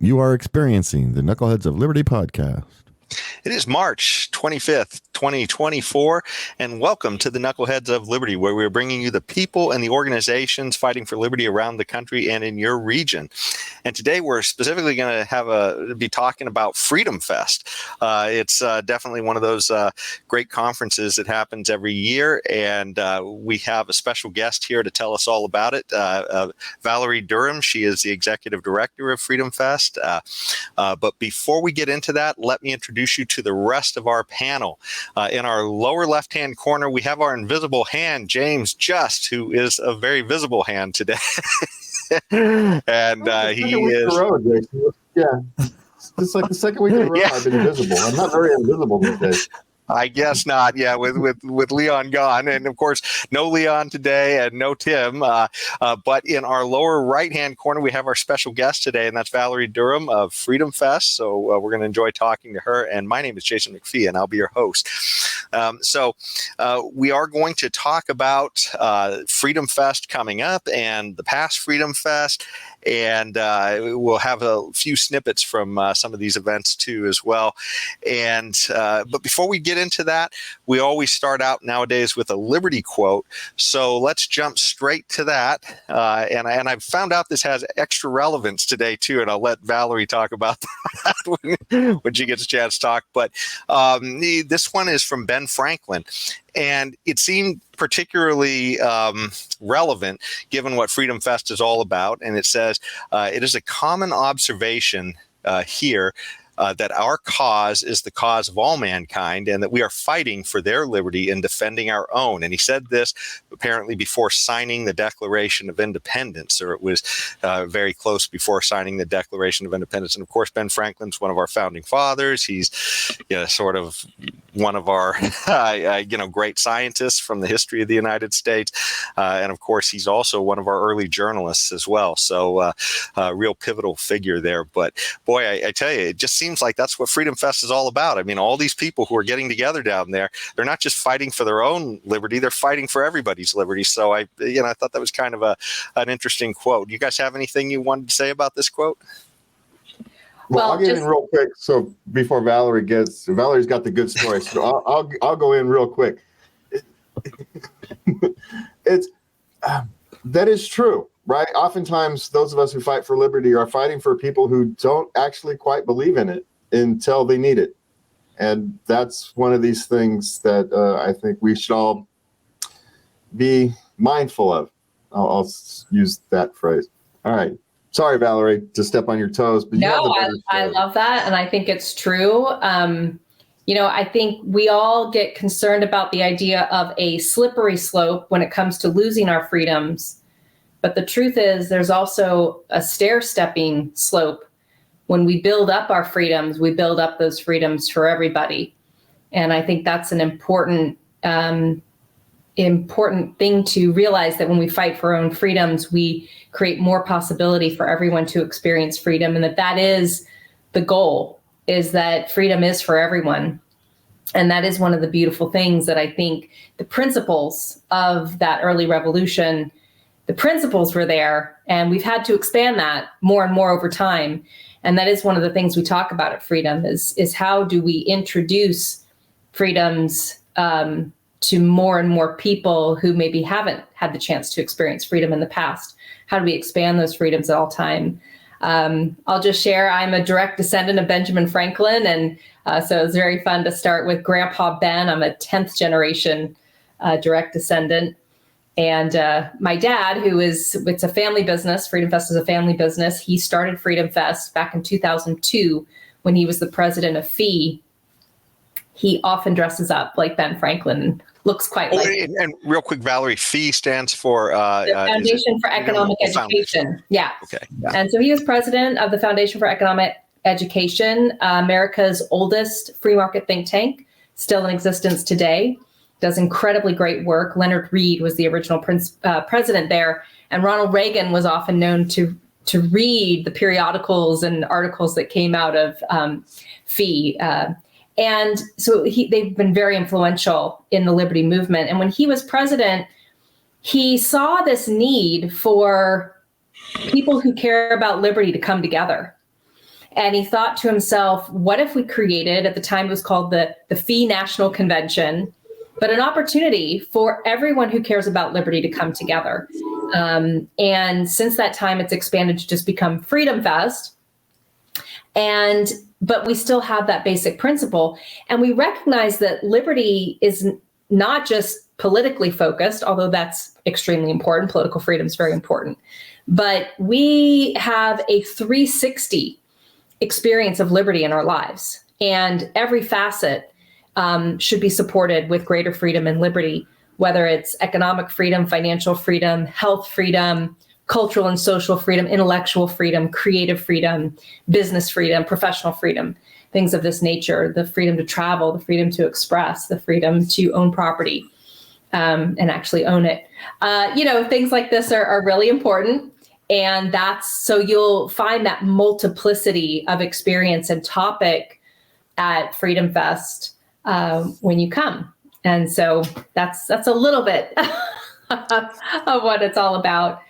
You are experiencing the Knuckleheads of Liberty podcast. It is March 25th, 2024, and welcome to the Knuckleheads of Liberty, where we're bringing you the people and the organizations fighting for liberty around the country and in your region. And today we're specifically going to be talking about FreedomFest. It's definitely one of those great conferences that happens every year, and we have a special guest here to tell us all about it. Valerie Durham, she is the Executive Director of FreedomFest. But before we get into that, let me introduce you to the rest of our panel. In our lower left-hand corner, we have our invisible hand, James Just, who is a very visible hand today. And he is... Yeah, it's like the second week in a row I've been invisible. I'm not very invisible these days. I guess not. Yeah, with Leon gone, and of course no Leon today and no Tim. But in our lower right-hand corner, we have our special guest today, and that's Valerie Durham of FreedomFest. So we're going to enjoy talking to her. And my name is Jason McPhee, and I'll be your host. So we are going to talk about FreedomFest coming up and the past FreedomFest. And we'll have a few snippets from some of these events too as well. And but before we get into that, we always start out nowadays with a Liberty quote. So let's jump straight to that. And I've found out this has extra relevance today too, and I'll let Valerie talk about that when she gets a chance to talk. But this one is from Ben Franklin. And it seemed particularly relevant given what FreedomFest is all about. And it says, it is a common observation here that our cause is the cause of all mankind and that we are fighting for their liberty and defending our own. And he said this apparently before signing the Declaration of Independence, or it was very close before signing the Declaration of Independence. And of course, Ben Franklin's one of our founding fathers. He's sort of one of our great scientists from the history of the United States. And of course, he's also one of our early journalists as well. So a real pivotal figure there. But boy, I tell you, it just seems like that's what FreedomFest is all about. I mean, all these people who are getting together down there, they're not just fighting for their own liberty, they're fighting for everybody's liberty. So I thought that was kind of an interesting quote. You guys have anything you wanted to say about this quote? Well, I'll get in real quick. So before Valerie's got the good story. So I'll go in real quick. It's that is true, right? Oftentimes, those of us who fight for liberty are fighting for people who don't actually quite believe in it until they need it, and that's one of these things that I think we should all be mindful of. I'll use that phrase. All right. Sorry, Valerie, to step on your toes. But no, I love that. And I think it's true. I think we all get concerned about the idea of a slippery slope when it comes to losing our freedoms. But the truth is there's also a stair-stepping slope. When we build up our freedoms, we build up those freedoms for everybody. And I think that's an important thing to realize, that when we fight for our own freedoms, we create more possibility for everyone to experience freedom, and that is the goal, is that freedom is for everyone. And that is one of the beautiful things that I think the principles of that early revolution, the principles were there, and we've had to expand that more and more over time. And that is one of the things we talk about at Freedom is how do we introduce freedoms to more and more people who maybe haven't had the chance to experience freedom in the past? How do we expand those freedoms at all time? I'll just share, I'm a direct descendant of Benjamin Franklin. And so it was very fun to start with Grandpa Ben. I'm a 10th generation direct descendant. And my dad, it's a family business, FreedomFest is a family business. He started FreedomFest back in 2002 when he was the president of FEE. He often dresses up like Ben Franklin, looks quite like him. And real quick, Valerie, FEE stands for? The Foundation for Economic Education. Yeah. Okay. Yeah. And so he was president of the Foundation for Economic Education, America's oldest free market think tank, still in existence today, does incredibly great work. Leonard Read was the original president there. And Ronald Reagan was often known to read the periodicals and articles that came out of FEE. And so they've been very influential in the liberty movement. And when he was president, he saw this need for people who care about liberty to come together. And he thought to himself, what if we created, at the time it was called the Fee National Convention, but an opportunity for everyone who cares about liberty to come together. And since that time, it's expanded to just become FreedomFest. But we still have that basic principle. And we recognize that liberty is not just politically focused, although that's extremely important. Political freedom is very important. But we have a 360 experience of liberty in our lives. And every facet should be supported with greater freedom and liberty, whether it's economic freedom, financial freedom, health freedom, cultural and social freedom, intellectual freedom, creative freedom, business freedom, professional freedom, things of this nature, the freedom to travel, the freedom to express, the freedom to own property and actually own it. Things like this are really important. And so you'll find that multiplicity of experience and topic at Freedom Fest when you come. And so that's a little bit of what it's all about.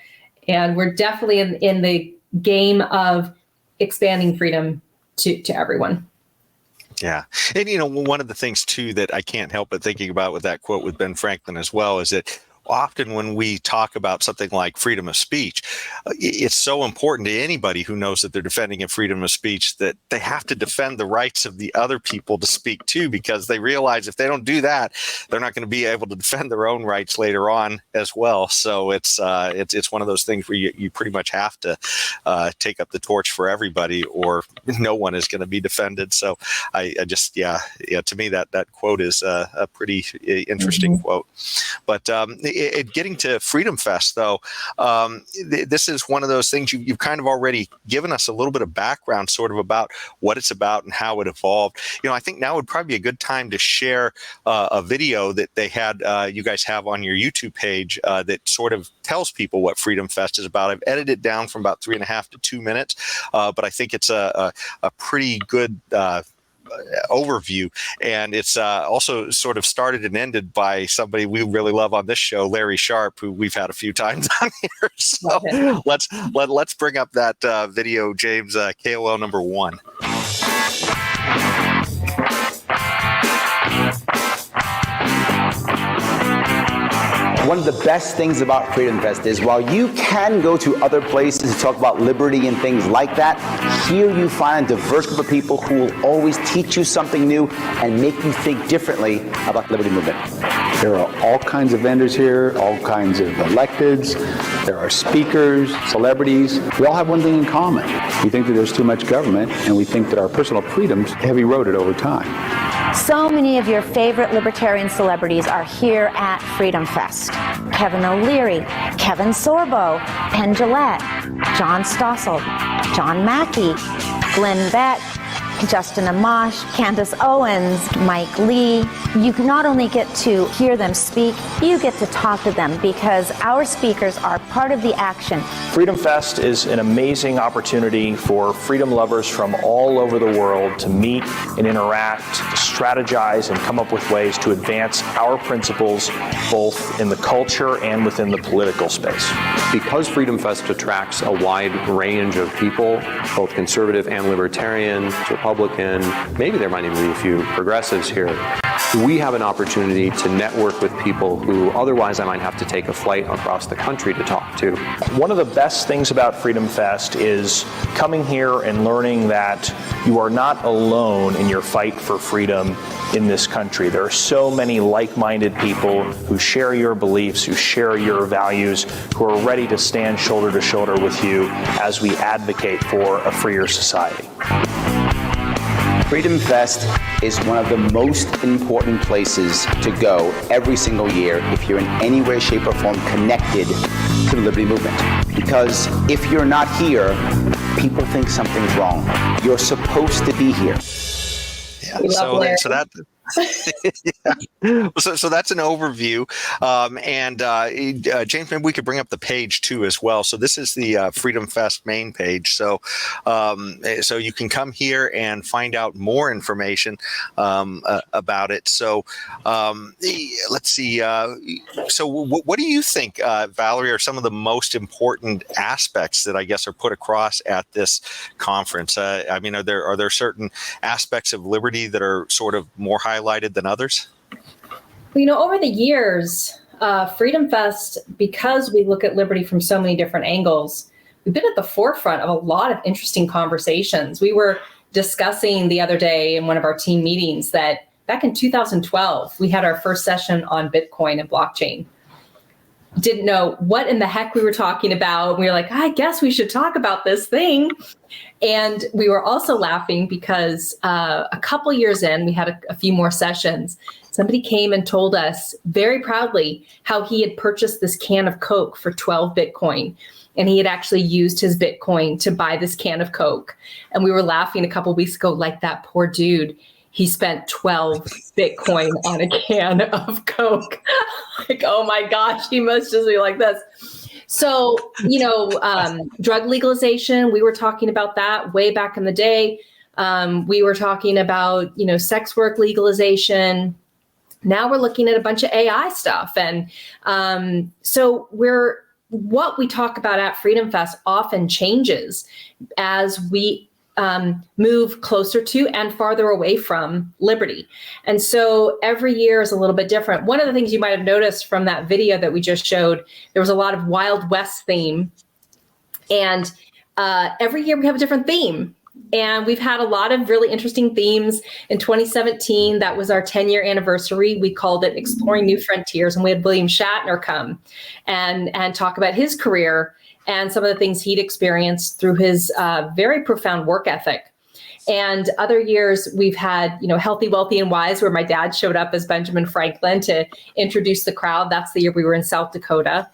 And we're definitely in the game of expanding freedom to everyone. Yeah. And, one of the things, too, that I can't help but thinking about with that quote with Ben Franklin as well is that often when we talk about something like freedom of speech, it's so important to anybody who knows that they're defending a freedom of speech that they have to defend the rights of the other people to speak too, because they realize if they don't do that, they're not going to be able to defend their own rights later on as well. So it's one of those things where you pretty much have to take up the torch for everybody, or no one is going to be defended. So I just, to me, that quote is a pretty interesting quote. But getting to Freedom Fest, though, this is one of those things you've kind of already given us a little bit of background sort of about what it's about and how it evolved. I think now would probably be a good time to share a video that they had, you guys have on your YouTube page that sort of tells people what Freedom Fest is about. I've edited it down from about 3.5 to 2 minutes, but I think it's a pretty good overview, and it's also sort of started and ended by somebody we really love on this show, Larry Sharp, who we've had a few times on here. So let's bring up that video, James, KOL number 1. One of the best things about Freedom Fest is while you can go to other places to talk about liberty and things like that, here you find a diverse group of people who will always teach you something new and make you think differently about the liberty movement. There are all kinds of vendors here, all kinds of electeds. There are speakers, celebrities. We all have one thing in common. We think that there's too much government, and we think that our personal freedoms have eroded over time. So many of your favorite libertarian celebrities are here at Freedom Fest. Kevin O'Leary, Kevin Sorbo, Penn Jillette, John Stossel, John Mackey, Glenn Beck, Justin Amash, Candace Owens, Mike Lee. You not only get to hear them speak, you get to talk to them because our speakers are part of the action. Freedom Fest is an amazing opportunity for freedom lovers from all over the world to meet and interact, to strategize, and come up with ways to advance our principles both in the culture and within the political space. Because Freedom Fest attracts a wide range of people, both conservative and libertarian, Republican, maybe there might even be a few progressives here, we have an opportunity to network with people who otherwise I might have to take a flight across the country to talk to. One of the best things about Freedom Fest is coming here and learning that you are not alone in your fight for freedom in this country. There are so many like-minded people who share your beliefs, who share your values, who are ready to stand shoulder to shoulder with you as we advocate for a freer society. Freedom Fest is one of the most important places to go every single year if you're in any way, shape, or form connected to the liberty movement. Because if you're not here, people think something's wrong. You're supposed to be here. Yeah, so that Yeah. So that's an overview. James, maybe we could bring up the page too as well. So this is the Freedom Fest main page. So you can come here and find out more information about it. So let's see. So what do you think, Valerie, are some of the most important aspects that I guess are put across at this conference? I mean, are there certain aspects of liberty that are sort of more highlighted than others? Well, over the years, Freedom Fest, because we look at liberty from so many different angles, we've been at the forefront of a lot of interesting conversations. We were discussing the other day in one of our team meetings that back in 2012, we had our first session on Bitcoin and blockchain. Didn't know what in the heck we were talking about. We were like, I guess we should talk about this thing. And we were also laughing because a couple years in, we had a few more sessions. Somebody came and told us very proudly how he had purchased this can of Coke for 12 Bitcoin. And he had actually used his Bitcoin to buy this can of Coke. And we were laughing a couple weeks ago, like that poor dude. He spent 12 Bitcoin on a can of Coke. Like, oh my gosh, he must just be like this. So, drug legalization, we were talking about that way back in the day. We were talking about, sex work legalization. Now we're looking at a bunch of AI stuff. And so what we talk about at Freedom Fest often changes as we move closer to and farther away from liberty. And so every year is a little bit different. One of the things you might have noticed from that video that we just showed, there was a lot of Wild West theme. And every year we have a different theme. And we've had a lot of really interesting themes. In 2017, that was our 10-year anniversary. We called it Exploring New Frontiers. And we had William Shatner come and talk about his career and some of the things he'd experienced through his very profound work ethic. And other years we've had, Healthy, Wealthy, and Wise, where my dad showed up as Benjamin Franklin to introduce the crowd. That's the year we were in South Dakota.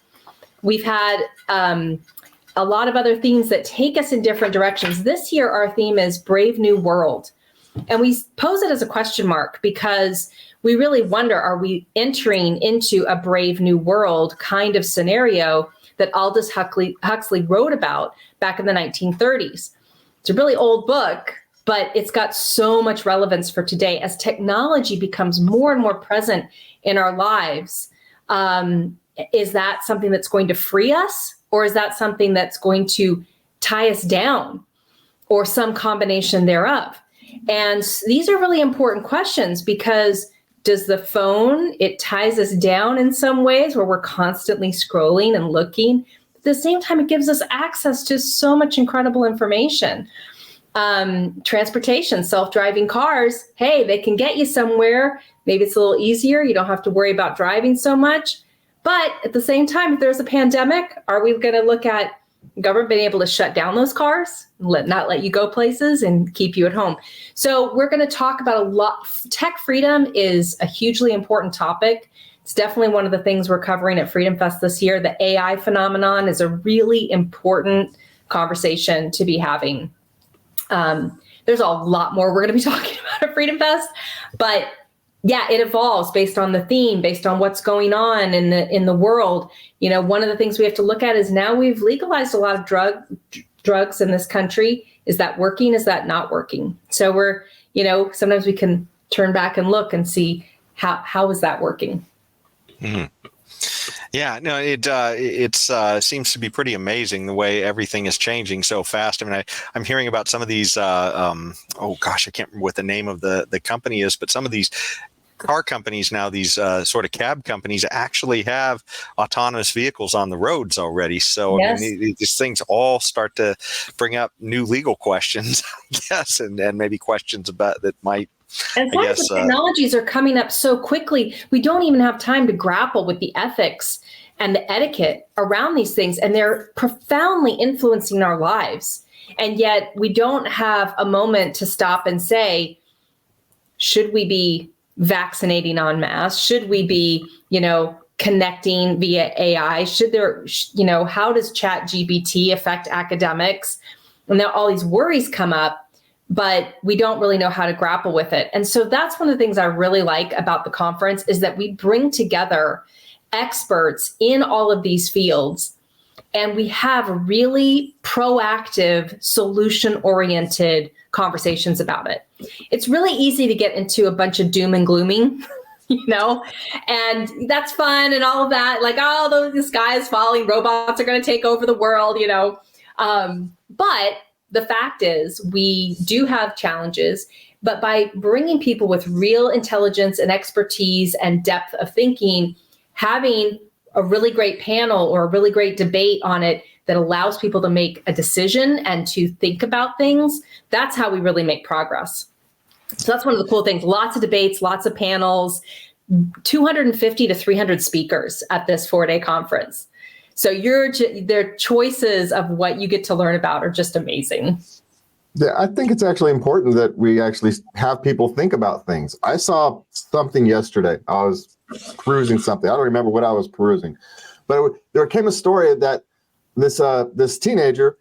We've had a lot of other themes that take us in different directions. This year, our theme is Brave New World. And we pose it as a question mark because we really wonder, are we entering into a brave new world kind of scenario that Aldous Huxley wrote about back in the 1930s. It's a really old book, but it's got so much relevance for today as technology becomes more and more present in our lives. Is that something that's going to free us, or is that something that's going to tie us down, or some combination thereof? And these are really important questions because does the phone, it ties us down in some ways where we're constantly scrolling and looking. At the same time, it gives us access to so much incredible information. Transportation, self-driving cars, hey, they can get you somewhere. Maybe it's a little easier. You don't have to worry about driving so much. But at the same time, if there's a pandemic, are we going to look at government being able to shut down those cars, not let you go places and keep you at home? So we're going to talk about a lot. Tech freedom is a hugely important topic. It's definitely one of the things we're covering at Freedom Fest this year. The AI phenomenon is a really important conversation to be having. There's a lot more we're going to be talking about at Freedom Fest, but yeah, it evolves based on the theme, based on what's going on in the world. One of the things we have to look at is now we've legalized a lot of drugs in this country. Is that working? Is that not working? So we're, sometimes we can turn back and look and see how is that working. Mm-hmm. Yeah, no, it seems to be pretty amazing the way everything is changing so fast. I mean, I'm hearing about some of these. I can't remember what the name of the company is, but some of these car companies now, these sort of cab companies, actually have autonomous vehicles on the roads already. So yes. I mean, these things all start to bring up new legal questions, I guess, and maybe questions about that might. And the technologies are coming up so quickly, we don't even have time to grapple with the ethics and the etiquette around these things. And they're profoundly influencing our lives. And yet we don't have a moment to stop and say, should we be vaccinating en masse? Should we be, connecting via AI? Should there, how does ChatGPT affect academics? And now all these worries come up. but we don't really know how to grapple with it. And so that's one of the things I really like about the conference is that we bring together experts in all of these fields, and we have really proactive, solution-oriented conversations about it. It's really easy to get into a bunch of doom and glooming, and that's fun and all of that. Like, oh, the sky is falling, robots are going to take over the world, But the fact is, we do have challenges, but by bringing people with real intelligence and expertise and depth of thinking, having a really great panel or a really great debate on it that allows people to make a decision and to think about things, that's how we really make progress. So that's one of the cool things. Lots of debates, lots of panels, 250 to 300 speakers at this 4-day conference. So their choices of what you get to learn about are just amazing. Yeah, I think it's actually important that we actually have people think about things. I saw something yesterday. I was perusing something. I don't remember what I was perusing, but there came a story that this teenager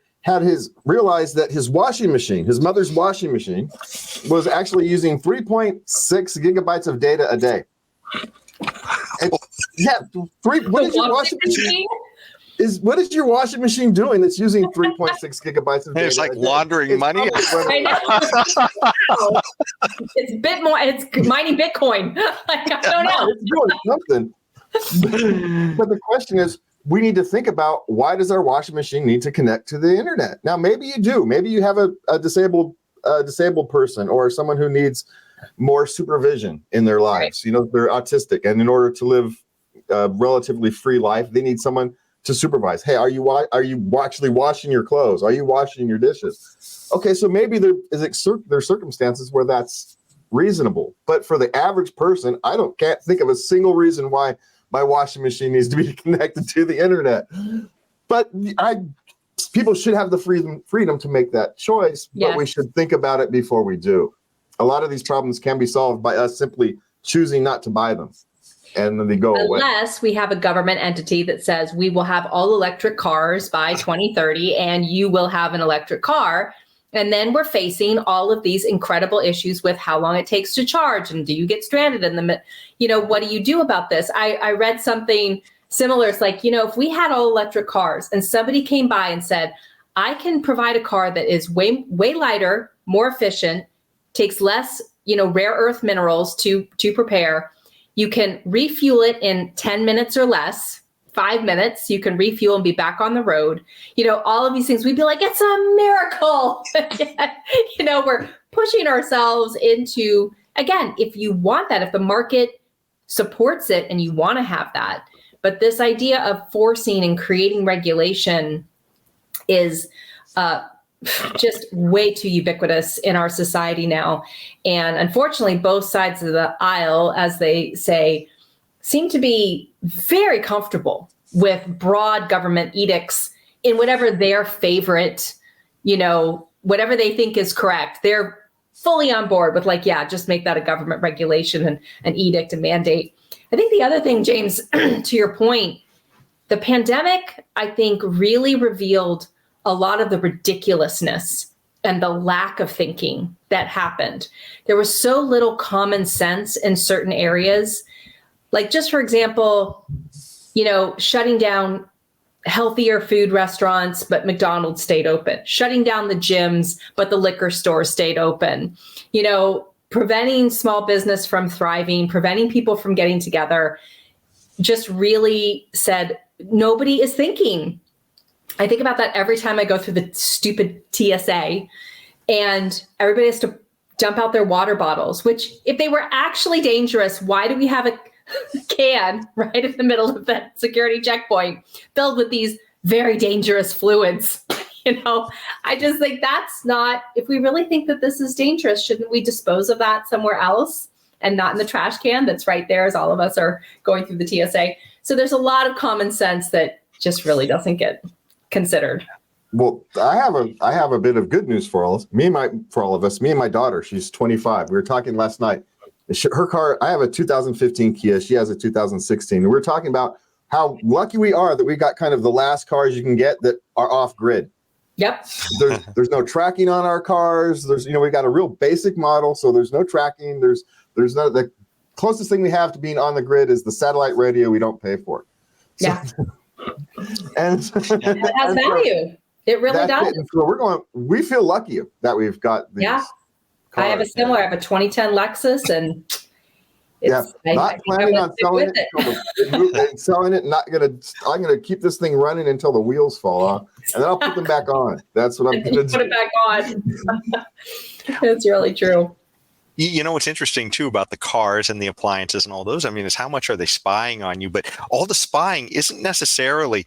realized that his washing machine, his mother's washing machine, was actually using 3.6 gigabytes of data a day. And, what is your washing machine? What is your washing machine doing that's using 3.6 gigabytes of data? It's like laundering money. I know. It's mining Bitcoin. Like, I don't know. It's doing something. But the question is, we need to think about, why does our washing machine need to connect to the internet? Now, maybe you do. Maybe you have a disabled person or someone who needs more supervision in their lives. Right. They're autistic, and in order to live a relatively free life, they need someone to supervise. Hey, are you actually washing your clothes? Are you washing your dishes? Okay, so maybe there's circumstances where that's reasonable. But for the average person, can't think of a single reason why my washing machine needs to be connected to the internet. But people should have the freedom to make that choice, but we should think about it before we do. A lot of these problems can be solved by us simply choosing not to buy them, and then they go away. Unless we have a government entity that says we will have all electric cars by 2030 and you will have an electric car. And then we're facing all of these incredible issues with how long it takes to charge, and do you get stranded in the, what do you do about this? I read something similar. It's like, if we had all electric cars and somebody came by and said, I can provide a car that is way lighter, more efficient, takes less, rare earth minerals to prepare. You can refuel it in 10 minutes or less, 5 minutes. You can refuel and be back on the road. All of these things, we'd be like, it's a miracle. We're pushing ourselves into, again, if you want that, if the market supports it and you want to have that. But this idea of forcing and creating regulation is just way too ubiquitous in our society now. And unfortunately, both sides of the aisle, as they say, seem to be very comfortable with broad government edicts in whatever their favorite, whatever they think is correct. They're fully on board with just make that a government regulation and an edict and mandate. I think the other thing, James, to your point, the pandemic, I think, really revealed a lot of the ridiculousness and the lack of thinking that happened. There was so little common sense in certain areas. Like, just for example, shutting down healthier food restaurants, but McDonald's stayed open. Shutting down the gyms, but the liquor stores stayed open. Preventing small business from thriving, preventing people from getting together, just really said, nobody is thinking. I think about that every time I go through the stupid TSA, and everybody has to dump out their water bottles, which if they were actually dangerous, why do we have a can right in the middle of that security checkpoint filled with these very dangerous fluids? I just think that's not, if we really think that this is dangerous, shouldn't we dispose of that somewhere else and not in the trash can that's right there as all of us are going through the TSA? So there's a lot of common sense that just really doesn't get considered. Well, I have a bit of good news for all of us. Me and my daughter, she's 25. We were talking last night. Her car, I have a 2015 Kia. She has a 2016. And we were talking about how lucky we are that we got kind of the last cars you can get that are off grid. Yep. There's no tracking on our cars. There's, we got a real basic model, so there's no tracking. There's no, the closest thing we have to being on the grid is the satellite radio we don't pay for. So, Yeah. and it has value. It really does. So we feel lucky that we've got these. Yeah. Cars. I have a similar. I have a 2010 Lexus, and not planning on selling it. Selling it. I'm gonna keep this thing running until the wheels fall off, and then I'll put them back on. That's what I'm gonna do. Put it back on. It's really true. You know what's interesting too about the cars and the appliances and all those, I mean, is how much are they spying on you? But all the spying isn't necessarily,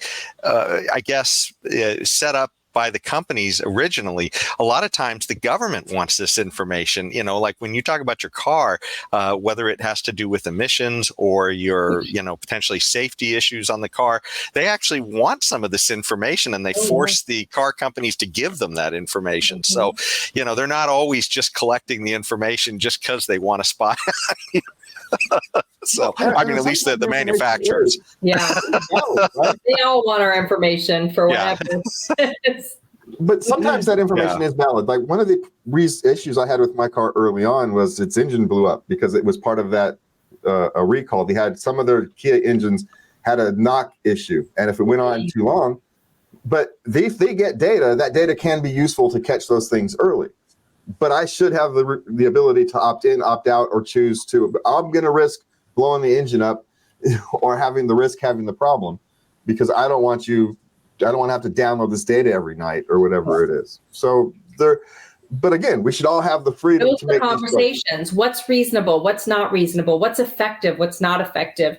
set up by the companies originally. A lot of times the government wants this information, like when you talk about your car, whether it has to do with emissions or your, potentially safety issues on the car, they actually want some of this information, and they force the car companies to give them that information. So, they're not always just collecting the information just because they want to spy on you. So, I mean, at least the manufacturers. Yeah. They all want our information for whatever. But sometimes that information is valid. Like one of the issues I had with my car early on was its engine blew up because it was part of that a recall. They had some of their Kia engines had a knock issue, and if it went on too long, but if they get data, that data can be useful to catch those things early. But I should have the ability to opt in, opt out, or choose to. I'm going to risk blowing the engine up or having the problem because I don't want to have to download this data every night or whatever it is. So but again, we should all have the freedom to make conversations. What's reasonable? What's not reasonable? What's effective? What's not effective?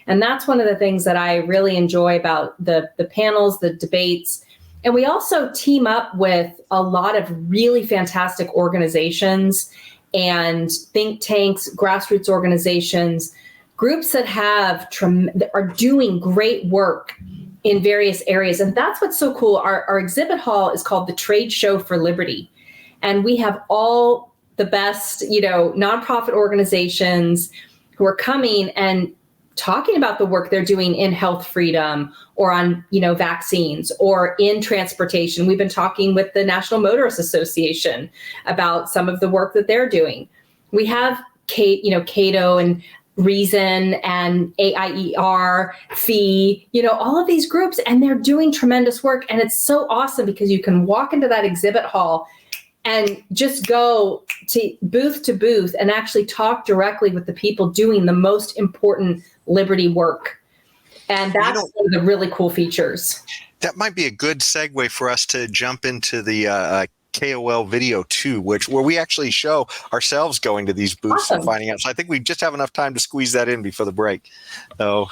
And that's one of the things that I really enjoy about the panels, the debates. And we also team up with a lot of really fantastic organizations and think tanks, grassroots organizations, groups that are doing great work in various areas. And that's what's so cool. Our exhibit hall is called the Trade Show for Liberty. And we have all the best, nonprofit organizations who are coming and talking about the work they're doing in health freedom or on, vaccines or in transportation. We've been talking with the National Motorists Association about some of the work that they're doing. We have Cato and Reason and AIER, FEE, all of these groups, and they're doing tremendous work. And it's so awesome because you can walk into that exhibit hall and just go to booth and actually talk directly with the people doing the most important liberty work. And that's one of the really cool features. That might be a good segue for us to jump into the KOL video too, where we actually show ourselves going to these booths and finding out. So I think we just have enough time to squeeze that in before the break. So.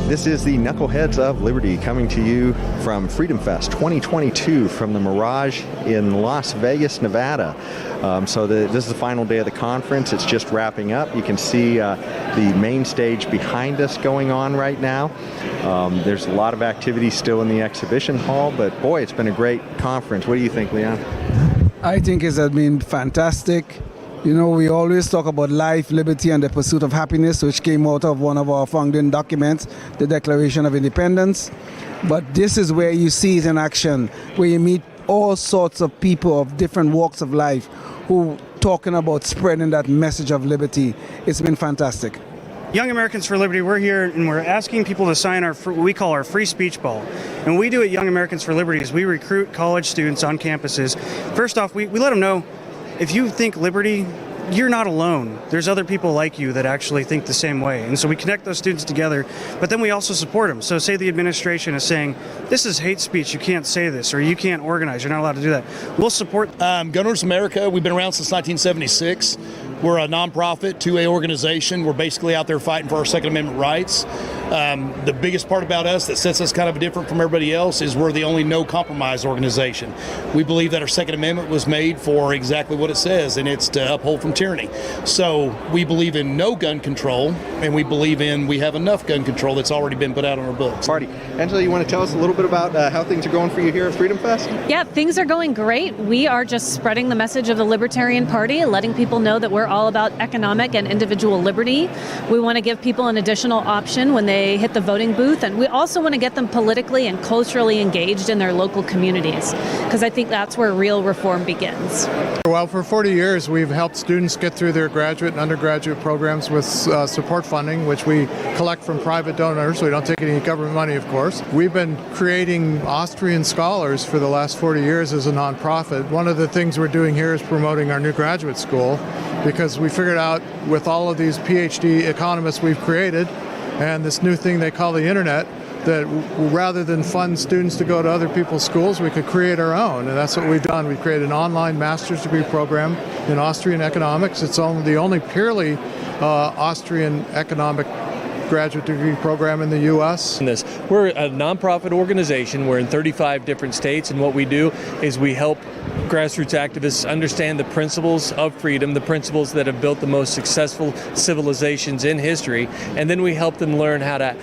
This is the Knuckleheads of Liberty coming to you from FreedomFest 2022 from the Mirage in Las Vegas, Nevada. This is the final day of the conference. It's just wrapping up. You can see the main stage behind us going on right now. There's a lot of activity still in the exhibition hall, but boy, it's been a great conference. What do you think, Leon? I think it has been fantastic. We always talk about life, liberty, and the pursuit of happiness, which came out of one of our founding documents, the Declaration of Independence. But this is where you see it in action, where you meet all sorts of people of different walks of life who talking about spreading that message of liberty. It's been fantastic. Young Americans for Liberty, we're here and we're asking people to sign what we call our free speech ball. And what we do at Young Americans for Liberty is we recruit college students on campuses. First off, we let them know, if you think liberty, you're not alone. There's other people like you that actually think the same way. And so we connect those students together, but then we also support them. So say the administration is saying, this is hate speech, you can't say this, or you can't organize, you're not allowed to do that. We'll support. Gun Owners America, we've been around since 1976. We're a nonprofit, 2A organization. We're basically out there fighting for our Second Amendment rights. The biggest part about us that sets us kind of different from everybody else is we're the only no compromise organization. We believe that our Second Amendment was made for exactly what it says, and it's to uphold from tyranny. So we believe in no gun control, and we believe we have enough gun control that's already been put out on our books. Party. Angela, you want to tell us a little bit about how things are going for you here at Freedom Fest? Yeah, things are going great. We are just spreading the message of the Libertarian Party, letting people know that we're all about economic and individual liberty. We want to give people an additional option when they hit the voting booth, and we also want to get them politically and culturally engaged in their local communities, because I think that's where real reform begins. Well, for 40 years, we've helped students get through their graduate and undergraduate programs with support funding, which we collect from private donors. We don't take any government money, of course. We've been creating Austrian scholars for the last 40 years as a nonprofit. One of the things we're doing here is promoting our new graduate school, because we figured out with all of these PhD economists we've created and this new thing they call the internet, that rather than fund students to go to other people's schools, we could create our own. And that's what we've done. We've created an online master's degree program in Austrian economics. It's the only purely Austrian economic graduate degree program in the U.S. We're a nonprofit organization. We're in 35 different states, and what we do is we help grassroots activists understand the principles of freedom, the principles that have built the most successful civilizations in history, and then we help them learn how to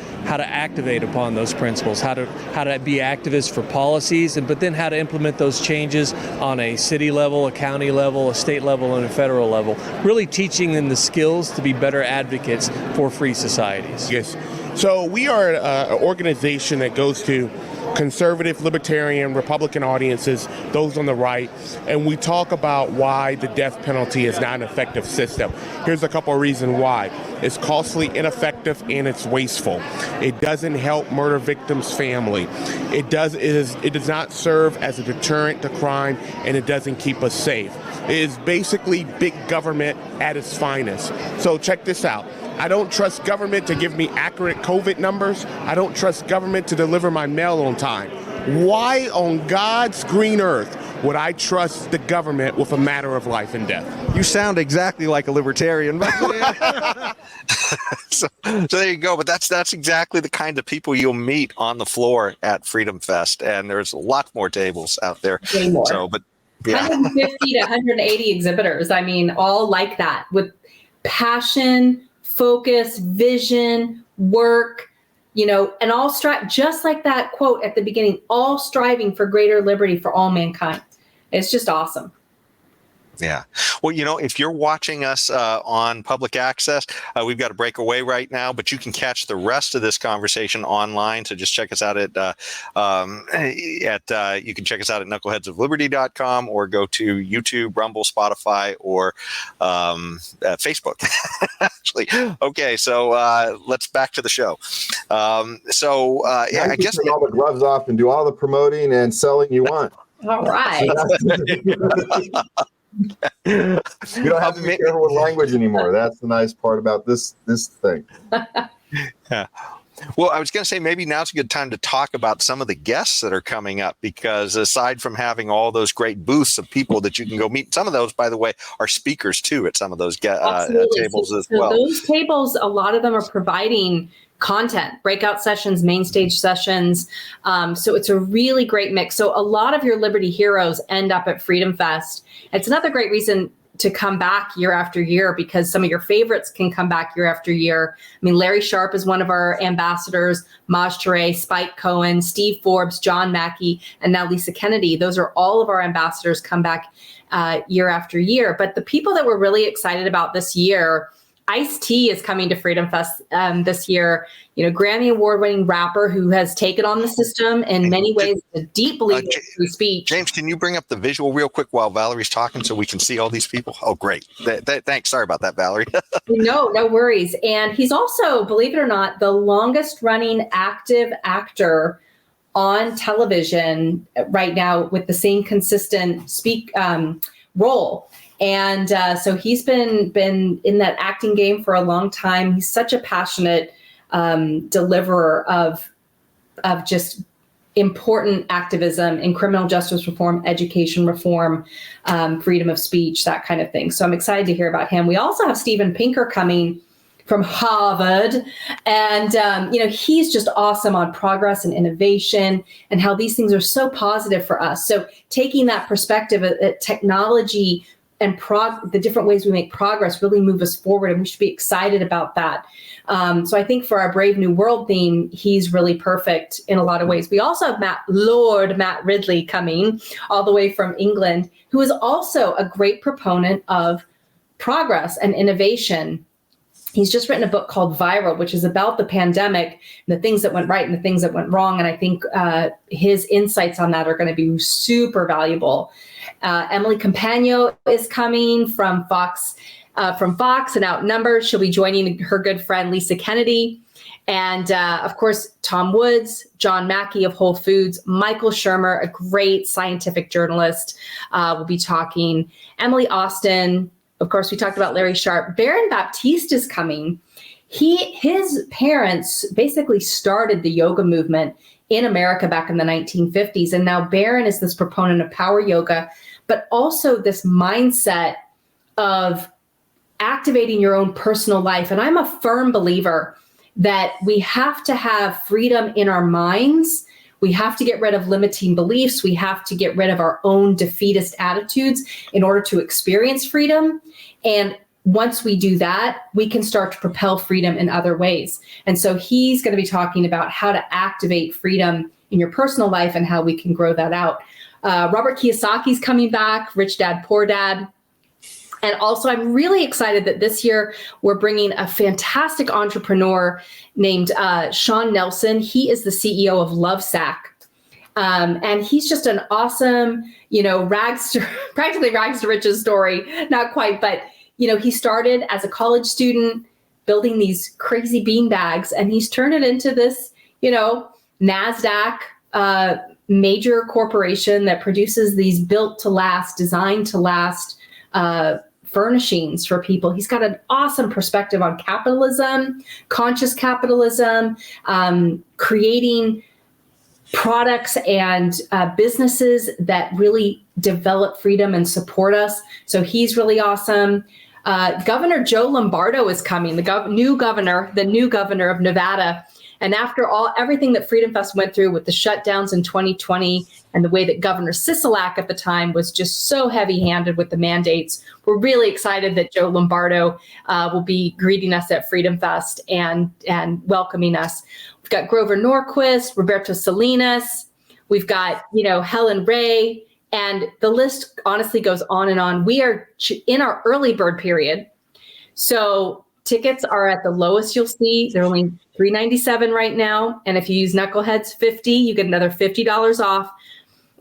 activate upon those principles, how to be activists for policies, but then how to implement those changes on a city level, a county level, a state level, and a federal level, really teaching them the skills to be better advocates for free societies. Yes. So we are an organization that goes to conservative, libertarian, Republican audiences, those on the right, and we talk about why the death penalty is not an effective system. Here's a couple of reasons why. It's costly, ineffective, and it's wasteful. It doesn't help murder victims' family. It does not serve as a deterrent to crime, and it doesn't keep us safe. It is basically big government at its finest. So check this out. I don't trust government to give me accurate COVID numbers. I don't trust government to deliver my mail on time. Why on God's green earth would I trust the government with a matter of life and death? You sound exactly like a libertarian. So there you go. But that's exactly the kind of people you'll meet on the floor at Freedom Fest, and there's a lot more tables out there. Way more. So, but yeah. 150 to 180 exhibitors. I mean, all like that, with passion, focus, vision, work, and all just like that quote at the beginning, all striving for greater liberty for all mankind. It's just awesome. Yeah. Well, if you're watching us on public access, we've got a breakaway right now, but you can catch the rest of this conversation online. So just check us out you can check us out at knuckleheadsofliberty.com, or go to YouTube, Rumble, Spotify, or Facebook. Actually. Okay. So let's back to the show. I guess take all the gloves off and do all the promoting and selling you want. All right. You don't have to be careful with language anymore. That's the nice part about this thing. Yeah. Well, I was going to say maybe now's a good time to talk about some of the guests that are coming up, because aside from having all those great booths of people that you can go meet, some of those, by the way, are speakers too at some of those tables as well. Those tables, a lot of them are providing content, breakout sessions, main stage sessions. So it's a really great mix. So a lot of your Liberty heroes end up at Freedom Fest. It's another great reason to come back year after year, because some of your favorites can come back year after year. I mean, Larry Sharp is one of our ambassadors, Maj Touré, Spike Cohen, Steve Forbes, John Mackey, and now Lisa Kennedy. Those are all of our ambassadors come back year after year. But the people that we're really excited about this year, Ice-T is coming to Freedom Fest this year. Grammy Award-winning rapper who has taken on the system in many ways, a deep believer in free speech. James, can you bring up the visual real quick while Valerie's talking so we can see all these people? Oh, great. Thanks. Sorry about that, Valerie. No worries. And he's also, believe it or not, the longest-running active actor on television right now with the same consistent role. And so he's been in that acting game for a long time. He's such a passionate deliverer of just important activism in criminal justice reform, education reform, freedom of speech, that kind of thing. So I'm excited to hear about him. We also have Steven Pinker coming from Harvard. And, he's just awesome on progress and innovation and how these things are so positive for us. So taking that perspective at technology and the different ways we make progress really move us forward, and we should be excited about that. So I think for our Brave New World theme, he's really perfect in a lot of ways. We also have Lord Matt Ridley coming all the way from England, who is also a great proponent of progress and innovation. He's just written a book called Viral, which is about the pandemic and the things that went right and the things that went wrong. And I think his insights on that are going to be super valuable. Emily Campagno is coming from Fox and Outnumbered. She'll be joining her good friend Lisa Kennedy. And of course, Tom Woods, John Mackey of Whole Foods, Michael Shermer, a great scientific journalist, will be talking. Emily Austin. Of course, we talked about Larry Sharp. Baron Baptiste is coming. His parents basically started the yoga movement in America back in the 1950s. And now Baron is this proponent of power yoga, but also this mindset of activating your own personal life. And I'm a firm believer that we have to have freedom in our minds. We have to get rid of limiting beliefs. We have to get rid of our own defeatist attitudes in order to experience freedom. And once we do that, we can start to propel freedom in other ways. And so he's going to be talking about how to activate freedom in your personal life and how we can grow that out. Robert Kiyosaki's coming back, Rich Dad, Poor Dad. And also, I'm really excited that this year we're bringing a fantastic entrepreneur named Sean Nelson. He is the CEO of Lovesac. And he's just an awesome, practically rags to riches story. Not quite, but, he started as a college student building these crazy bean bags, and he's turned it into this, NASDAQ major corporation that produces these built to last, designed to last furnishings for people. He's got an awesome perspective on capitalism, conscious capitalism, creating products and businesses that really develop freedom and support us. So he's really awesome. Governor Joe Lombardo is coming, the new governor of Nevada. And after everything that Freedom Fest went through with the shutdowns in 2020 and the way that Governor Sisolak at the time was just so heavy-handed with the mandates, we're really excited that Joe Lombardo will be greeting us at Freedom Fest and welcoming us. We've got Grover Norquist, Roberto Salinas. We've got, Helen Ray, and the list honestly goes on and on. We are in our early bird period. So tickets are at the lowest you'll see. They're only $397 right now. And if you use Knuckleheads 50, you get another $50 off.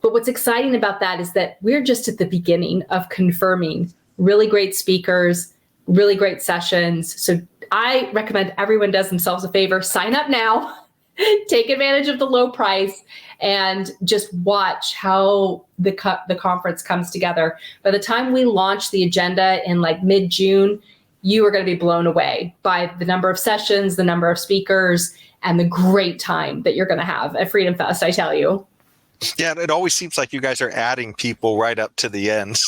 But what's exciting about that is that we're just at the beginning of confirming really great speakers, really great sessions. So I recommend everyone does themselves a favor, sign up now, take advantage of the low price, and just watch how the conference comes together. By the time we launch the agenda in mid-June, you are going to be blown away by the number of sessions, the number of speakers, and the great time that you're going to have at Freedom Fest, I tell you. Yeah, it always seems like you guys are adding people right up to the end.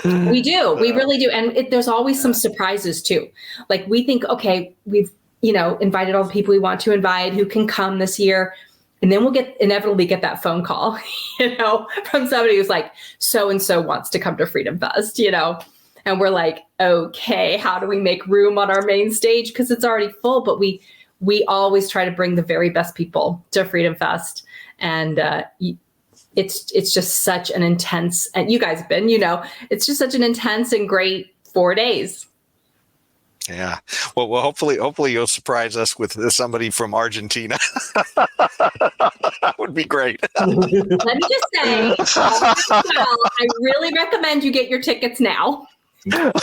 We do. We really do. And there's always some surprises too. Like we think, okay, we've, invited all the people we want to invite who can come this year. And then we'll inevitably get that phone call, from somebody who's like, so-and-so wants to come to Freedom Fest, and we're like, okay, how do we make room on our main stage? Because it's already full, but we always try to bring the very best people to Freedom Fest. And it's just such an intense, and you guys have been, it's just such an intense and great 4 days. Yeah. Well, hopefully you'll surprise us with somebody from Argentina. That would be great. Let me just say, I really recommend you get your tickets now. Okay.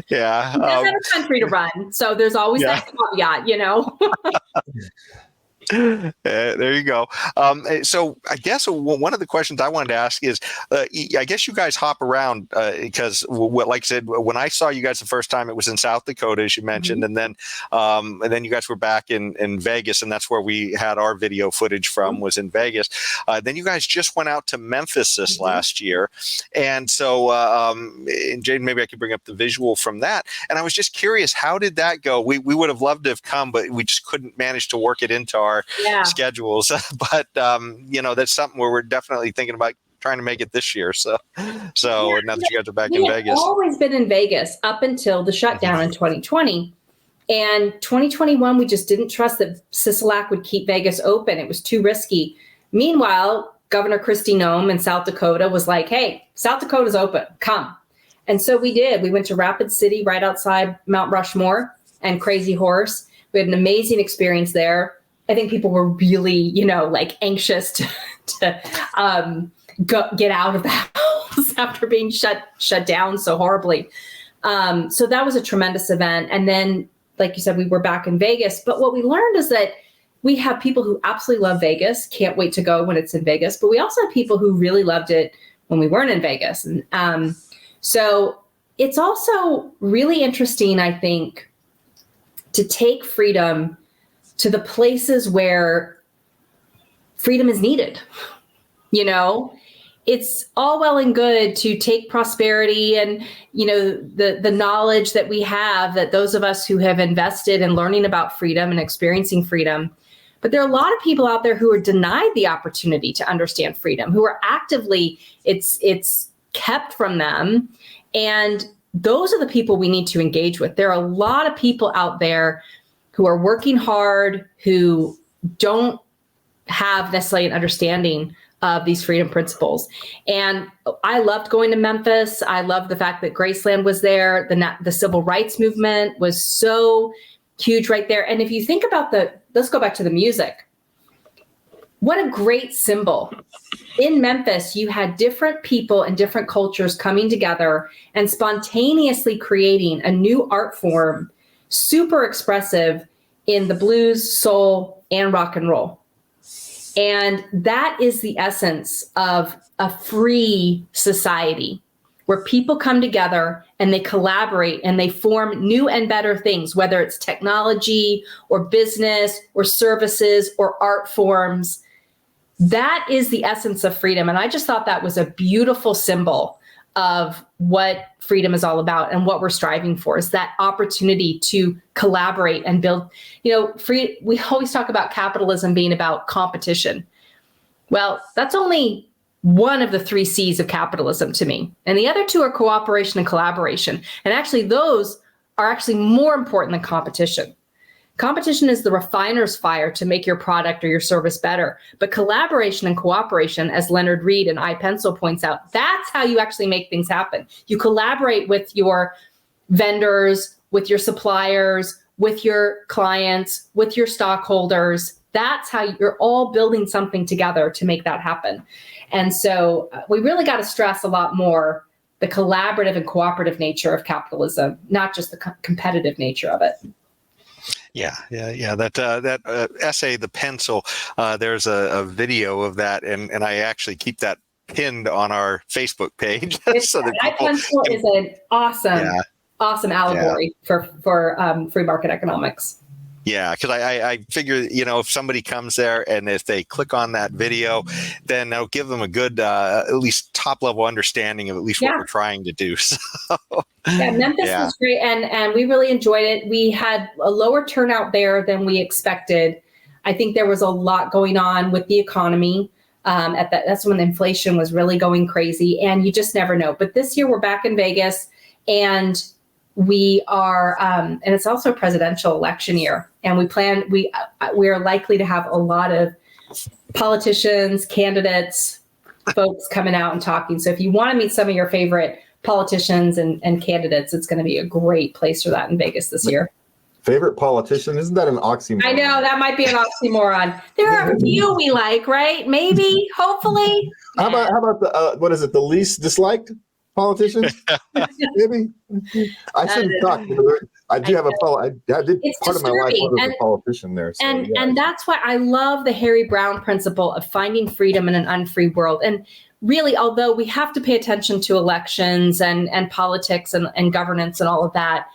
Yeah. He does have a country to run, so there's always that caveat, There you go. So I guess one of the questions I wanted to ask is, I guess you guys hop around because, like I said, when I saw you guys the first time, it was in South Dakota, as you mentioned, and then you guys were back in Vegas, and that's where we had our video footage from, was in Vegas. Then you guys just went out to Memphis this last year, and so and Jaden, maybe I could bring up the visual from that. And I was just curious, how did that go? We would have loved to have come, but we just couldn't manage to work it into our schedules. But that's something where we're definitely thinking about trying to make it this year. So now that you guys are back in Vegas. We've always been in Vegas up until the shutdown in 2020. And 2021, we just didn't trust that Sisolak would keep Vegas open. It was too risky. Meanwhile, Governor Kristi Noem in South Dakota was like, hey, South Dakota's open, come. And so we did. We went to Rapid City right outside Mount Rushmore and Crazy Horse. We had an amazing experience there. I think people were really, anxious to get out of the house after being shut down so horribly. So that was a tremendous event. And then, like you said, we were back in Vegas. But what we learned is that we have people who absolutely love Vegas, can't wait to go when it's in Vegas. But we also have people who really loved it when we weren't in Vegas. And so it's also really interesting, I think, to take freedom to the places where freedom is needed. It's all well and good to take prosperity and, the knowledge that we have, that those of us who have invested in learning about freedom and experiencing freedom. But there are a lot of people out there who are denied the opportunity to understand freedom, who are actively, it's kept from them. And those are the people we need to engage with. There are a lot of people out there who are working hard, who don't have necessarily an understanding of these freedom principles. And I loved going to Memphis. I loved the fact that Graceland was there. The civil rights movement was so huge right there. And if you think about let's go back to the music. What a great symbol. In Memphis, you had different people and different cultures coming together and spontaneously creating a new art form, super expressive in the blues, soul, and rock and roll. And that is the essence of a free society where people come together and they collaborate and they form new and better things, whether it's technology or business or services or art forms. That is the essence of freedom. And I just thought that was a beautiful symbol of what freedom is all about and what we're striving for, is that opportunity to collaborate and build, we always talk about capitalism being about competition. Well, that's only one of the 3 C's of capitalism to me. And the other 2 are cooperation and collaboration. And actually those are actually more important than competition. Competition is the refiner's fire to make your product or your service better. But collaboration and cooperation, as Leonard Reed and iPencil points out, that's how you actually make things happen. You collaborate with your vendors, with your suppliers, with your clients, with your stockholders. That's how you're all building something together to make that happen. And so we really got to stress a lot more the collaborative and cooperative nature of capitalism, not just the competitive nature of it. Yeah. That essay, The Pencil, there's a video of that, and I actually keep that pinned on our Facebook page. So that Pencil is an awesome allegory for free market economics. Yeah, because I figure, if somebody comes there and if they click on that video, then that'll give them a good, at least top level understanding of at least what we're trying to do. So, Memphis was great, and we really enjoyed it. We had a lower turnout there than we expected. I think there was a lot going on with the economy. That's when inflation was really going crazy, and you just never know. But this year we're back in Vegas, and we are, and it's also a presidential election year, and we are likely to have a lot of politicians, candidates, folks coming out and talking. So if you want to meet some of your favorite politicians and candidates, it's going to be a great place for that in Vegas this year. Favorite politician? Isn't that an oxymoron? I know, that might be an oxymoron. There are a few we like, right? Maybe, hopefully. How about the what is it? The least disliked? politicians? Maybe. I shouldn't talk. I do have a I did It's part of my life disturbing. was a politician there. So, And that's why I love the Harry Brown principle of finding freedom in an unfree world. And really, although we have to pay attention to elections and politics and governance and all of that,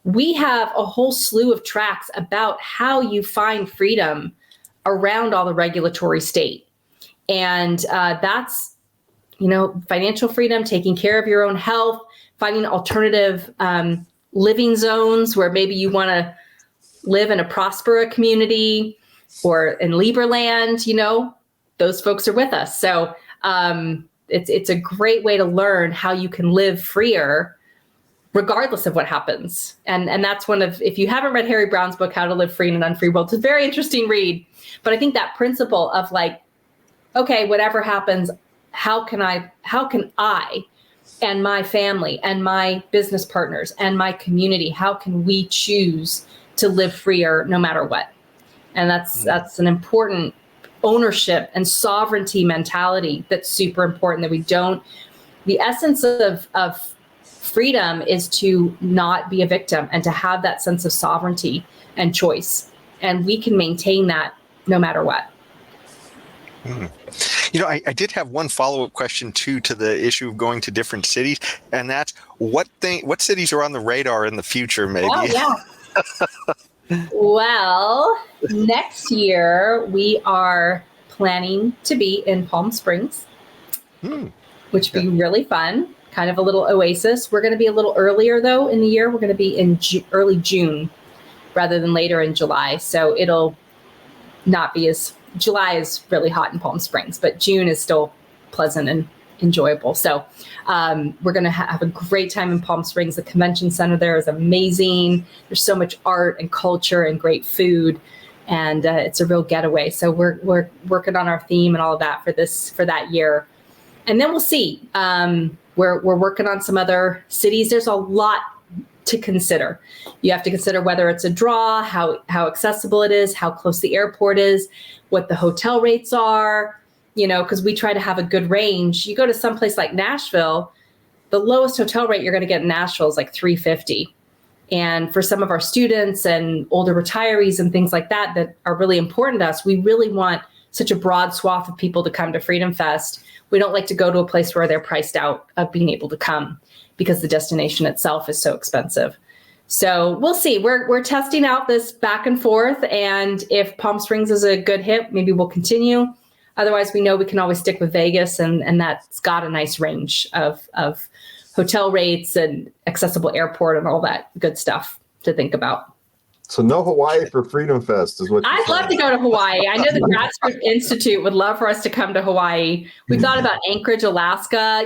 we have a whole slew of tracks about how you find freedom around all the regulatory state. And that's, financial freedom, taking care of your own health, finding alternative living zones where maybe you want to live in a Prospera community or in Lieberland, those folks are with us. So it's a great way to learn how you can live freer regardless of what happens. And that's if you haven't read Harry Brown's book, How to Live Free in an Unfree World, it's a very interesting read. But I think that principle of okay, whatever happens, how can I and my family and my business partners and my community, how can we choose to live freer no matter what? And that's an important ownership and sovereignty mentality that's super important, that we don't. The essence of freedom is to not be a victim and to have that sense of sovereignty and choice. And we can maintain that no matter what. I did have one follow-up question too to the issue of going to different cities, and that's what cities are on the radar in the future, maybe? Oh, yeah. Well, next year we are planning to be in Palm Springs, which would be really fun. Kind of a little oasis. We're going to be a little earlier though in the year. We're going to be in early June rather than later in July. So it'll not be July is really hot in Palm Springs, but June is still pleasant and enjoyable. So we're going to have a great time in Palm Springs. The convention center there is amazing. There's so much art and culture and great food, and it's a real getaway. So we're working on our theme and all of that for that year, and then we'll see. We're working on some other cities. There's a lot to consider. You have to consider whether it's a draw, how accessible it is, how close the airport is, what the hotel rates are, because we try to have a good range. You go to some place like Nashville, the lowest hotel rate you're going to get in Nashville is like $350. And for some of our students and older retirees and things like that are really important to us, we really want such a broad swath of people to come to Freedom Fest. We don't like to go to a place where they're priced out of being able to come because the destination itself is so expensive. So we'll see. We're testing out this back and forth. And if Palm Springs is a good hit, maybe we'll continue. Otherwise, we know we can always stick with Vegas, and that's got a nice range of hotel rates and accessible airport and all that good stuff to think about. So no Hawaii for Freedom Fest is what I'd love to go to Hawaii. I know the Grassroots Institute would love for us to come to Hawaii. We thought about Anchorage, Alaska.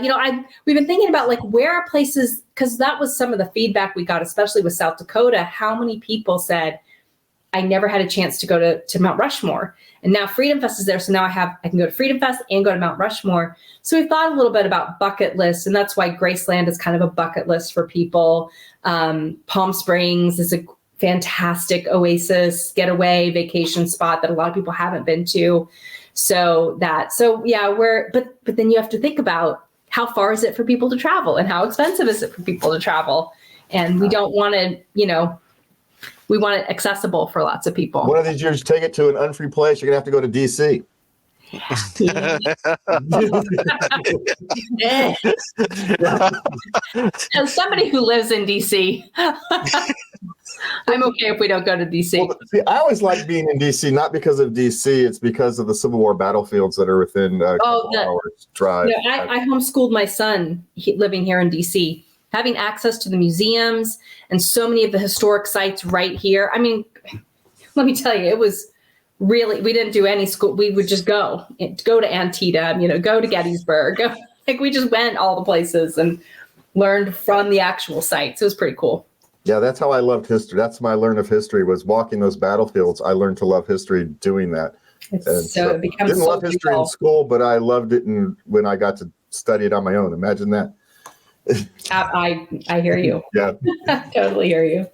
We've been thinking about where are places, because that was some of the feedback we got, especially with South Dakota. How many people said, I never had a chance to go to Mount Rushmore. And now Freedom Fest is there. So now I can go to Freedom Fest and go to Mount Rushmore. So we've thought a little bit about bucket lists, and that's why Graceland is kind of a bucket list for people. Palm Springs is a fantastic oasis, getaway, vacation spot that a lot of people haven't been to. So yeah, but then you have to think about how far is it for people to travel and how expensive is it for people to travel? And we don't want to, we want it accessible for lots of people. One of these years, take it to an unfree place. You're going to have to go to DC. As somebody who lives in DC, I'm okay if we don't go to DC. Well, see, I always like being in DC, not because of DC. It's because of the Civil War battlefields that are within a couple hours drive. I homeschooled my son living here in DC, having access to the museums and so many of the historic sites right here. I mean, let me tell you, it was really, we didn't do any school. We would just go to Antietam, go to Gettysburg. We just went all the places and learned from the actual sites. It was pretty cool. Yeah, that's how I loved history. That's my learn of history, was walking those battlefields. I learned to love history doing that. It becomes didn't love history in school, but I loved it when I got to study it on my own. Imagine that. I hear you. Yeah. Totally hear you.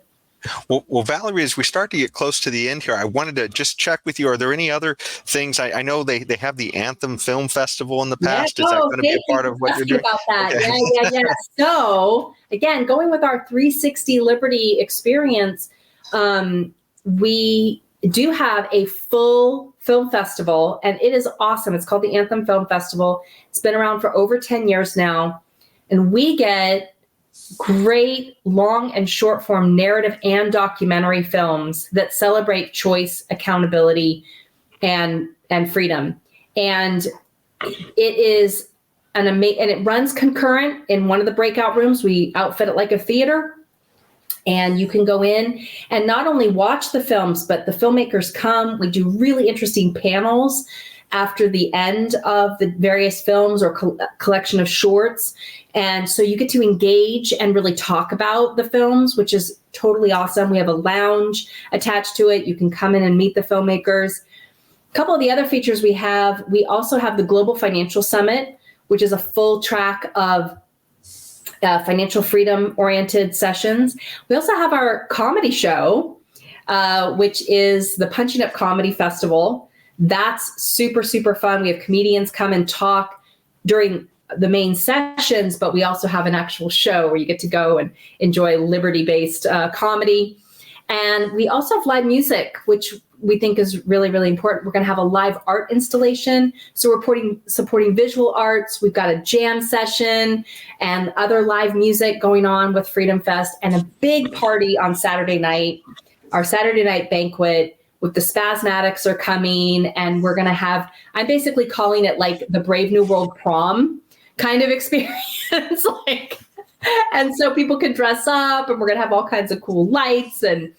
Well, Valerie, as we start to get close to the end here, I wanted to just check with you. Are there any other things? I know they have the Anthem Film Festival in the past. Is that going to be a part of what you're doing? About that. Okay. Yeah. So again, going with our 360 Liberty experience, we do have a full film festival, and it is awesome. It's called the Anthem Film Festival. It's been around for over 10 years now, and we get great long and short form narrative and documentary films that celebrate choice, accountability, and freedom. And it is and it runs concurrent in one of the breakout rooms. We outfit it like a theater, and you can go in and not only watch the films, but the filmmakers come. We do really interesting panels after the end of the various films or collection of shorts. And so you get to engage and really talk about the films, which is totally awesome. We have a lounge attached to it. You can come in and meet the filmmakers. A couple of the other features we also have the Global Financial Summit, which is a full track of financial freedom oriented sessions. We also have our comedy show, which is the Punching Up Comedy Festival. That's super, super fun. We have comedians come and talk during the main sessions, but we also have an actual show where you get to go and enjoy liberty-based comedy. And we also have live music, which we think is really, really important. We're going to have a live art installation. So we're supporting visual arts. We've got a jam session and other live music going on with Freedom Fest, and a big party on Saturday night, our Saturday night banquet with the Spasmatics are coming. And we're going to have, I'm basically calling it like the Brave New World prom kind of experience. And so people can dress up, and we're going to have all kinds of cool lights and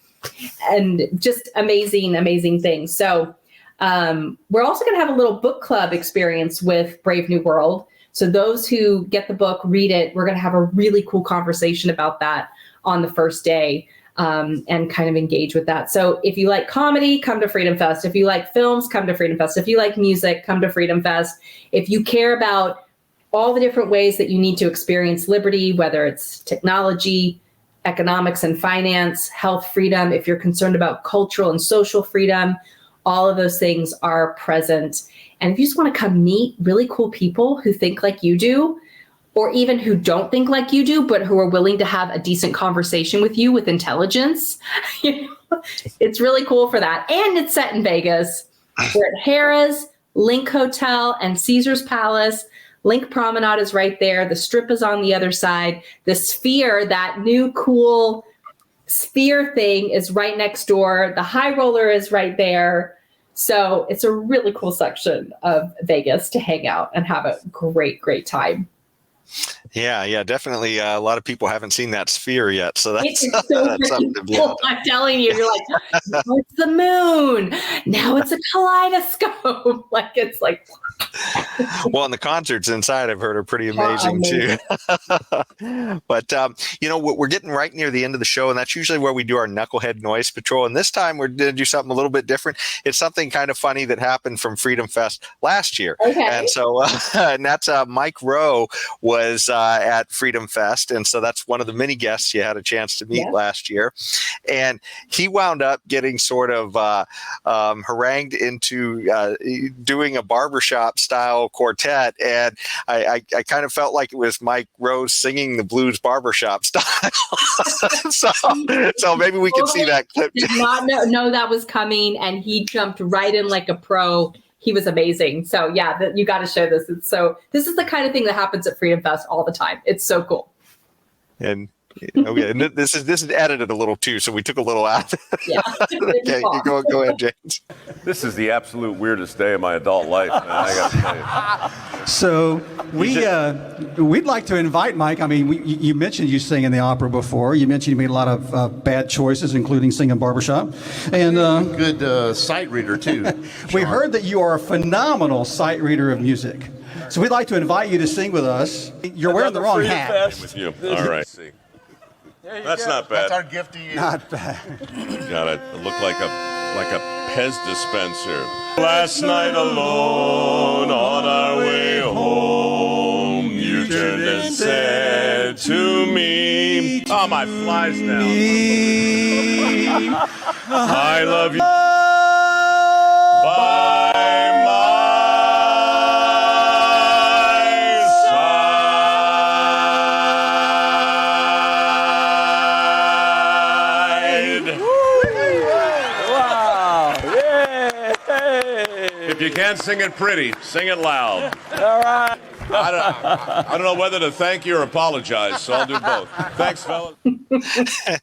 just amazing things. So we're also going to have a little book club experience with Brave New World. So those who get the book, read it, we're going to have a really cool conversation about that on the first day, and kind of engage with that. So if you like comedy, come to Freedom Fest. If you like films, come to Freedom Fest. If you like music, come to Freedom Fest. If you care about all the different ways that you need to experience liberty, whether it's technology, economics and finance, health freedom, if you're concerned about cultural and social freedom, all of those things are present. And if you just want to come meet really cool people who think like you do, or even who don't think like you do, but who are willing to have a decent conversation with you with intelligence, it's really cool for that. And it's set in Vegas. We're at Harrah's, Link Hotel, and Caesar's Palace. Link Promenade is right there. The Strip is on the other side. The Sphere, that new cool Sphere thing, is right next door. The High Roller is right there. So it's a really cool section of Vegas to hang out and have a great time. Yeah, definitely. A lot of people haven't seen that Sphere yet, so that's, it's so that's something to be cool. I'm telling you, you're like, now it's the moon. Now it's a kaleidoscope. It's like. Well, and the concerts inside, I've heard, are pretty amazing too. But we're getting right near the end of the show, and that's usually where we do our Knucklehead Noise Patrol. And this time we're going to do something a little bit different. It's something kind of funny that happened from Freedom Fest last year. Okay. And so, and that's Mike Rowe was at Freedom Fest, and so that's one of the many guests you had a chance to meet last year. And he wound up getting sort of harangued into doing a barbershop style quartet, and I kind of felt like it was Mike Rose singing the blues barbershop style. so maybe we can see that clip. Did not know that was coming, and he jumped right in like a pro. He was amazing. So yeah, you got to show this. This is the kind of thing that happens at Freedom Fest all the time. It's so cool. And okay, and this is edited a little too, so we took a little out. Yeah. Okay, go ahead, James. This is the absolute weirdest day of my adult life, man. I got to tell you. So we'd like to invite Mike. I mean, you mentioned you sing in the opera before. You mentioned you made a lot of bad choices, including singing barbershop. And good sight reader too. We heard that you are a phenomenal sight reader of music. So we'd like to invite you to sing with us. You're wearing the wrong hat. With you. All right. That's not bad. That's our gift to you. Not bad. God, I look like a Pez dispenser. Last night alone on our way home, you turned and said to me, saw my flies now. I love you. By my side. Wow. Yay. If you can't sing it pretty, sing it loud. All right. I don't know whether to thank you or apologize, so I'll do both. Thanks, fellas.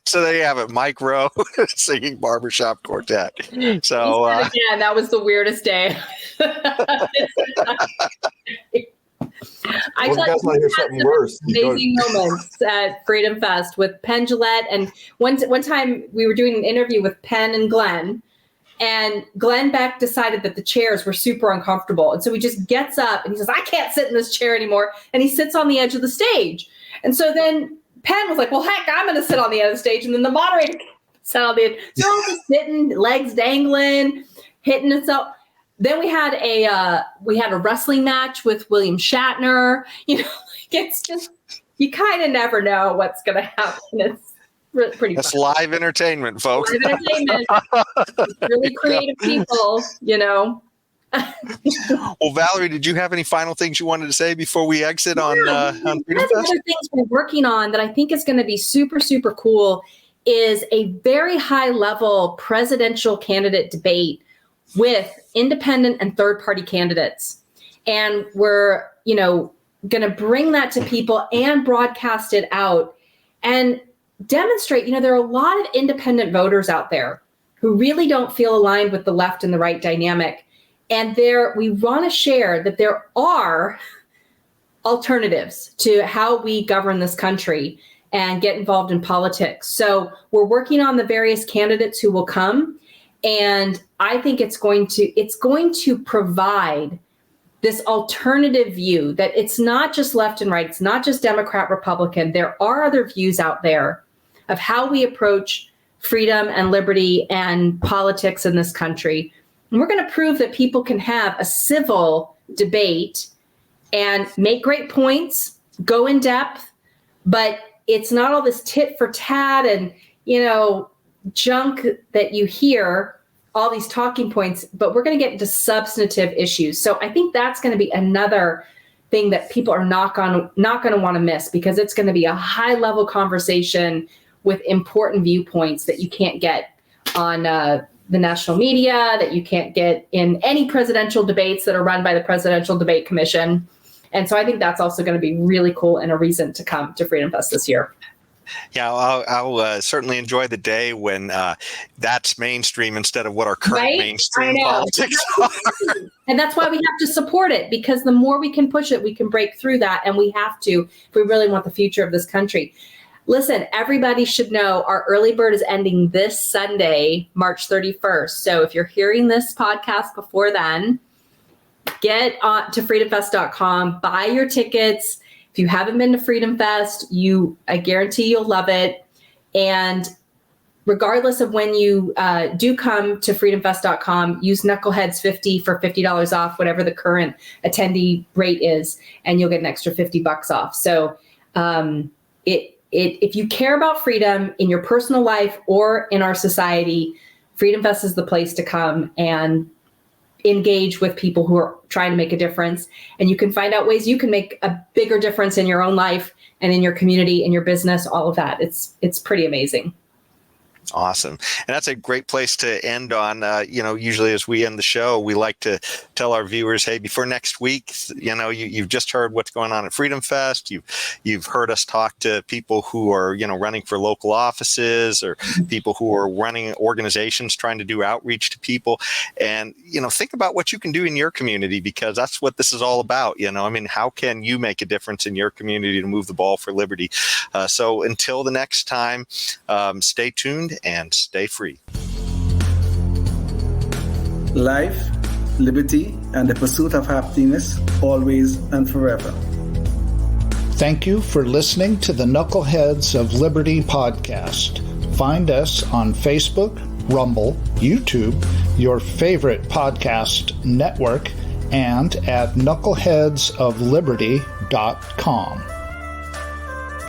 So there you have it, Mike Rowe singing Barbershop Quartet. So again, that was the weirdest day. I Well, thought you guys might hear something worse. Amazing moments at Freedom Fest with Penn Jillette, and one time we were doing an interview with Penn and Glenn. And Glenn Beck decided that the chairs were super uncomfortable. And so he just gets up and he says, I can't sit in this chair anymore. And he sits on the edge of the stage. And so then Penn was like, well, heck, I'm going to sit on the edge of the stage. And then the moderator sat on the edge. So all just sitting, legs dangling, hitting itself. Then we had a wrestling match with William Shatner. It's just, you kind of never know what's going to happen. It's pretty that's fun. live entertainment, folks. Live entertainment. Really creative people, Well, Valerie, did you have any final things you wanted to say before we exit on Freedom Fest? One of the other things we're working on that I think is going to be super, super cool is a very high level presidential candidate debate with independent and third party candidates. And we're, going to bring that to people and broadcast it out and demonstrate, there are a lot of independent voters out there who really don't feel aligned with the left and the right dynamic. And we want to share that there are alternatives to how we govern this country and get involved in politics. So we're working on the various candidates who will come. And I think it's going to provide this alternative view that it's not just left and right. It's not just Democrat, Republican. There are other views out there of how we approach freedom and liberty and politics in this country. And we're going to prove that people can have a civil debate and make great points, go in depth, but it's not all this tit for tat and, junk that you hear, all these talking points, but we're going to get into substantive issues. So I think that's going to be another thing that people are not going to want to miss, because it's going to be a high level conversation with important viewpoints that you can't get on the national media, that you can't get in any presidential debates that are run by the Presidential Debate Commission. And so I think that's also going to be really cool and a reason to come to Freedom Fest this year. Yeah, I'll certainly enjoy the day when that's mainstream instead of what our current mainstream politics are. And that's why we have to support it, because the more we can push it, we can break through that. And we have to, if we really want the future of this country. Listen, everybody should know our early bird is ending this Sunday, March 31st. So if you're hearing this podcast before then, get on to freedomfest.com, buy your tickets. If you haven't been to Freedom Fest, I guarantee you'll love it. And regardless of when you do come to freedomfest.com, use Knuckleheads50 for $50 off, whatever the current attendee rate is, and you'll get an extra $50 off. So if you care about freedom in your personal life or in our society, Freedom Fest is the place to come and engage with people who are trying to make a difference. And you can find out ways you can make a bigger difference in your own life and in your community, in your business, all of that. It's pretty amazing. Awesome. And that's a great place to end on. Usually as we end the show, we like to tell our viewers, hey, before next week, you've just heard what's going on at Freedom Fest. You've heard us talk to people who are, running for local offices, or people who are running organizations trying to do outreach to people. And, think about what you can do in your community, because that's what this is all about. How can you make a difference in your community to move the ball for liberty? So until the next time, stay tuned and stay free. Life, liberty, and the pursuit of happiness, always and forever. Thank you for listening to the Knuckleheads of Liberty podcast. Find us on Facebook, Rumble, YouTube, your favorite podcast network, and at knuckleheadsofliberty.com.